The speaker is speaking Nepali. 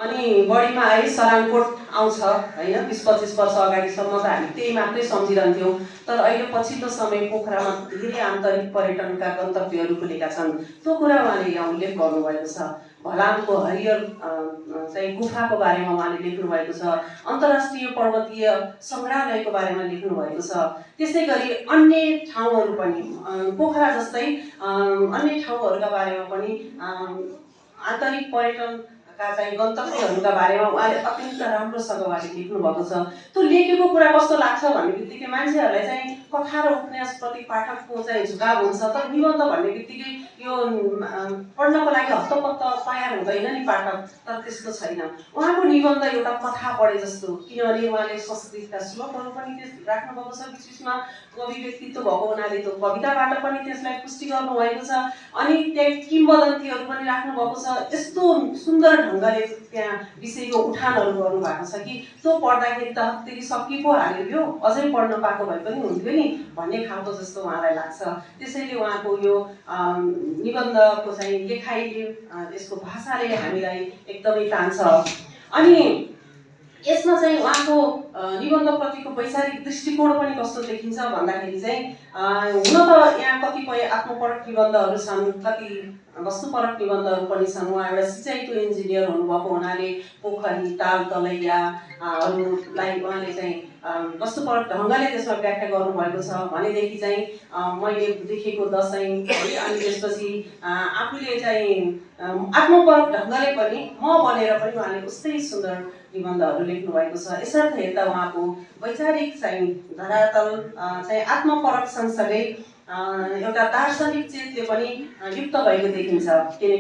अनि बढीमा आए सराङकोट आउँछ हैन 20-25 वर्ष अगाडिसम्म त हामी त्यही मात्रै सम्झिरहन्थ्यौँ। तर अहिले पछिल्लो समय पोखरामा धेरै आन्तरिक पर्यटनका गन्तव्यहरू खुलेका छन्। त्यो कुरा उहाँले यहाँ उल्लेख गर्नुभएको छ। भलामको हरियर चाहिँ गुफाको बारेमा उहाँले लेख्नुभएको छ। अन्तर्राष्ट्रिय पर्वतीय सङ्ग्रहालयको बारेमा लेख्नुभएको छ। त्यसै गरी अन्य ठाउँहरू पनि पोखरा जस्तै अन्य ठाउँहरूका बारेमा पनि आन्तरिक पर्यटनका चाहिँ गन्तव्यहरूका बारेमा उहाँले अत्यन्त राम्रोसँग उहाँले लेख्नुभएको छ। त्यो लेखेको कुरा कस्तो लाग्छ भन्ने बित्तिकै मान्छेहरूलाई चाहिँ कथा र उपन्यासप्रति पाठकको चाहिँ झुकाव हुन्छ। तर निबन्ध भन्ने बित्तिकै यो पढ्नको लागि हत्तपत्त तयार हुँदैन नि पाठक, तर त्यस्तो छैन। उहाँको निबन्ध एउटा कथा पढे जस्तो, किनभने उहाँले संस्कृतका श्लोकहरू पनि राख्नुभएको छ बिचबिचमा, कवि व्यक्तित्व भएको हुनाले त्यो कविताबाट पनि त्यसलाई पुष्टि गर्नुभएको छ। अनि त्यहाँ किम्वदन्तीहरू पनि राख्नुभएको छ। यस्तो सुन्दर ढङ्गले त्यहाँ विषयको उठानहरू गर्नुभएको छ कि त्यो पढ्दाखेरि त हत्तेरी सकि पो हाल्यो, यो अझै पढ्न पाएको भए पनि हुन्थ्यो नि भन्ने खालको जस्तो उहाँलाई लाग्छ। त्यसैले उहाँको यो निबन्धको चाहिँ लेखाइले यसको भाषाले हामीलाई एकदमै तान्छ। अनि यसमा चाहिँ उहाँको निबन्धप्रतिको वैचारिक दृष्टिकोण पनि कस्तो देखिन्छ भन्दाखेरि चाहिँ हुन त यहाँ कतिपय आत्मपरक निबन्धहरू छन्, कति वस्तुपरक निबन्धहरू पनि छन्। उहाँ एउटा सिँचाइको इन्जिनियर हुनुभएको हुनाले पोखरी ताल तलैयाहरूलाई उहाँले चाहिँ वस्तुपरक ढङ्गले त्यसमा व्याख्या गर्नुभएको छ। भनेदेखि चाहिँ मैले देखेको दसैँ अनि त्यसपछि आफूले चाहिँ आत्मपरक ढङ्गले पनि म बनेर पनि उहाँले उस्तै सुन्दर निबन्धहरू लेख्नुभएको छ। यसर्थ हेर्दा उहाँको वैचारिक चाहिँ धरातल चाहिँ आत्मपरक सँगसँगै एउटा दार्शनिक चेतले पनि युक्त भएको देखिन्छ।